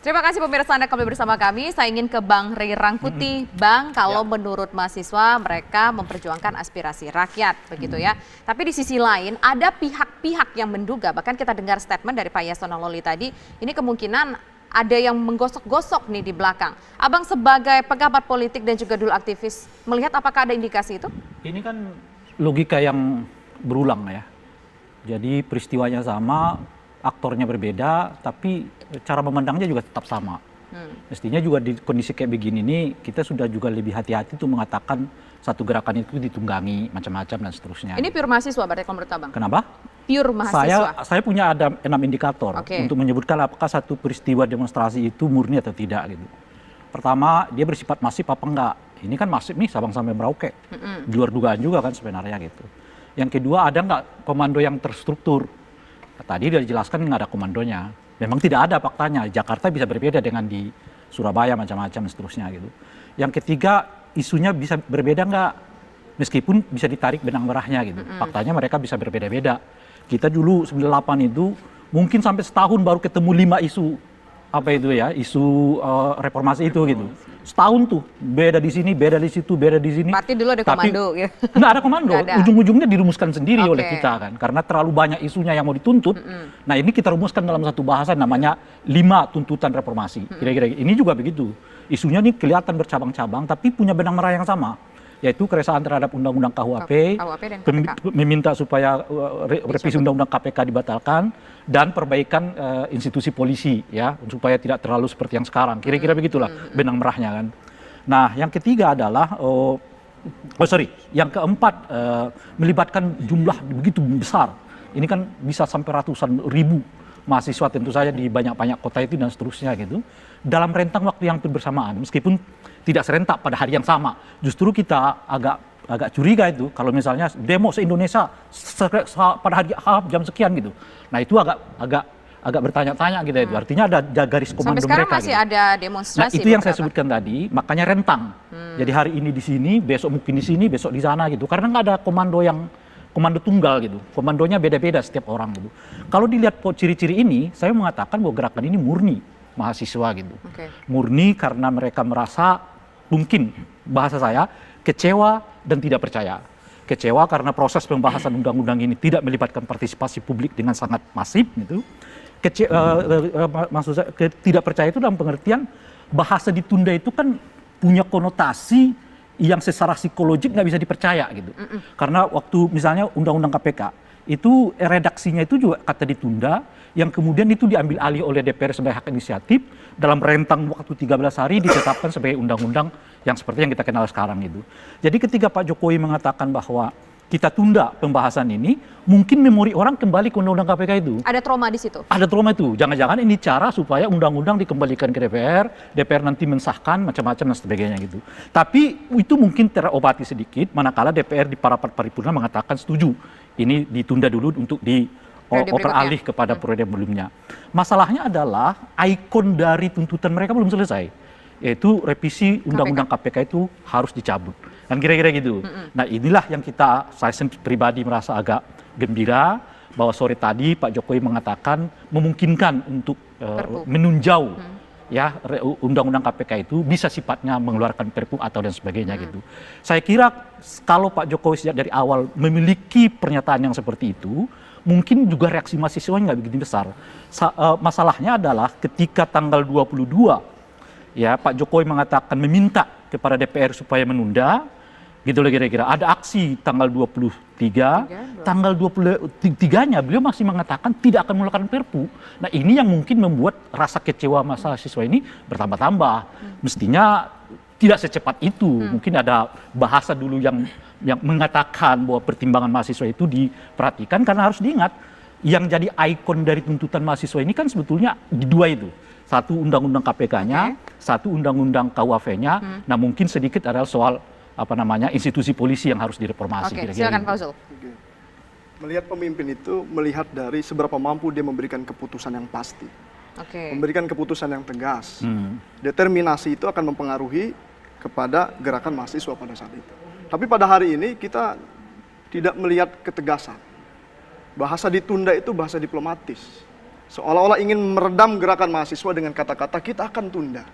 Terima kasih pemirsa Anda kembali bersama kami. Saya ingin ke Bang Ray Rangkuti. Bang, kalau menurut mahasiswa mereka memperjuangkan aspirasi rakyat, begitu ya. Tapi di sisi lain ada pihak-pihak yang menduga, bahkan kita dengar statement dari Pak Yasona Lawli tadi, ini kemungkinan ada yang menggosok-gosok nih di belakang. Abang sebagai pengamat politik dan juga dulu aktivis, melihat apakah ada indikasi itu? Ini kan logika yang berulang ya. Jadi peristiwanya sama, aktornya berbeda, tapi cara memandangnya juga tetap sama. Mestinya juga di kondisi kayak begini nih, kita sudah juga lebih hati-hati tuh mengatakan satu gerakan itu ditunggangi, macam-macam dan seterusnya. Ini pure mahasiswa berarti kalau menurut Abang? Kenapa? Pure mahasiswa. Saya punya ada 6 indikator untuk menyebutkan apakah satu peristiwa demonstrasi itu murni atau tidak gitu. Pertama, dia bersifat masif apa enggak? Ini kan masif nih Sabang sampai Merauke. Di luar dugaan juga kan sebenarnya gitu. Yang kedua, ada nggak komando yang terstruktur? Tadi sudah dijelaskan nggak ada komandonya. Memang tidak ada faktanya. Jakarta bisa berbeda dengan di Surabaya macam-macam dan seterusnya gitu. Yang ketiga, isunya bisa berbeda nggak? Meskipun bisa ditarik benang merahnya gitu. Faktanya mereka bisa berbeda-beda. Kita dulu 98 itu mungkin sampai setahun baru ketemu 5 isu apa itu ya, isu reformasi itu gitu. Setahun tuh beda di sini, beda di situ, beda di sini. Berarti dulu ada komando ya? Nggak ada komando, ujung-ujungnya dirumuskan sendiri oleh kita kan. Karena terlalu banyak isunya yang mau dituntut. Nah ini kita rumuskan dalam satu bahasan namanya 5 tuntutan reformasi. Kira-kira ini juga begitu. Isunya nih kelihatan bercabang-cabang tapi punya benang merah yang sama. Yaitu keresahan terhadap Undang-Undang KUHP, meminta supaya revisi Undang-Undang KPK dibatalkan, dan perbaikan institusi polisi ya supaya tidak terlalu seperti yang sekarang. Kira-kira begitulah benang merahnya kan. Nah yang ketiga adalah yang keempat melibatkan jumlah begitu besar. Ini kan bisa sampai ratusan ribu mahasiswa tentu saja di banyak-banyak kota itu dan seterusnya gitu. Dalam rentang waktu yang hampir bersamaan, meskipun tidak serentak pada hari yang sama. Justru kita agak curiga itu kalau misalnya demo se-Indonesia pada hari jam sekian gitu. Nah itu agak bertanya-tanya gitu itu. Artinya ada garis komando mereka. Sampai sekarang mereka, masih gitu. ada demonstrasi. Nah itu yang saya sebutkan tadi, makanya rentang. Jadi hari ini di sini, besok mungkin di sini, besok di sana gitu. Karena nggak ada komando tunggal gitu. Komandonya beda-beda setiap orang gitu. Kalau dilihat ciri-ciri ini, saya mengatakan bahwa gerakan ini murni mahasiswa gitu. Murni karena mereka merasa mungkin bahasa saya kecewa dan tidak percaya. Kecewa karena proses pembahasan undang-undang ini tidak melibatkan partisipasi publik dengan sangat masif gitu. Maksud saya tidak percaya itu dalam pengertian bahasa ditunda itu kan punya konotasi yang secara psikologik nggak bisa dipercaya gitu. Karena waktu misalnya undang-undang KPK itu redaksinya itu juga kata ditunda, yang kemudian itu diambil alih oleh DPR sebagai hak inisiatif dalam rentang waktu 13 hari ditetapkan sebagai undang-undang yang seperti yang kita kenal sekarang itu. Jadi ketika Pak Jokowi mengatakan bahwa kita tunda pembahasan ini, mungkin memori orang kembali ke undang-undang KPK itu. Ada trauma di situ? Ada trauma itu. Jangan-jangan ini cara supaya undang-undang dikembalikan ke DPR, DPR nanti mensahkan macam-macam dan sebagainya gitu. Tapi itu mungkin terobati sedikit, manakala DPR di rapat paripurna mengatakan setuju. Ini ditunda dulu untuk dioper alih kepada periode sebelumnya. Masalahnya adalah ikon dari tuntutan mereka belum selesai. Yaitu revisi undang-undang KPK itu harus dicabut. Kan kira-kira gitu. Nah inilah yang saya pribadi merasa agak gembira bahwa sore tadi Pak Jokowi mengatakan memungkinkan untuk menunjau ya undang-undang KPK itu bisa sifatnya mengeluarkan perpu atau dan sebagainya gitu. Saya kira kalau Pak Jokowi sejak dari awal memiliki pernyataan yang seperti itu, mungkin juga reaksi mahasiswa nggak begitu besar. Masalahnya adalah ketika tanggal 22 ya Pak Jokowi mengatakan meminta kepada DPR supaya menunda, gitu loh kira-kira. Ada aksi tanggal 23, tanggal 23-nya beliau masih mengatakan tidak akan mengeluarkan perpu. Nah ini yang mungkin membuat rasa kecewa mahasiswa ini bertambah-tambah. Mestinya tidak secepat itu. Mungkin ada bahasa dulu yang mengatakan bahwa pertimbangan mahasiswa itu diperhatikan, karena harus diingat yang jadi ikon dari tuntutan mahasiswa ini kan sebetulnya di dua itu. Satu undang-undang KPK-nya, satu undang-undang KUHP-nya. Nah mungkin sedikit adalah soal institusi polisi yang harus direformasi. Silakan Pak Zul. Melihat pemimpin itu melihat dari seberapa mampu dia memberikan keputusan yang pasti, memberikan keputusan yang tegas. Determinasi itu akan mempengaruhi kepada gerakan mahasiswa pada saat itu. Tapi pada hari ini kita tidak melihat ketegasan. Bahasa ditunda itu bahasa diplomatis. seolah-olah ingin meredam gerakan mahasiswa dengan kata-kata kita akan tunda.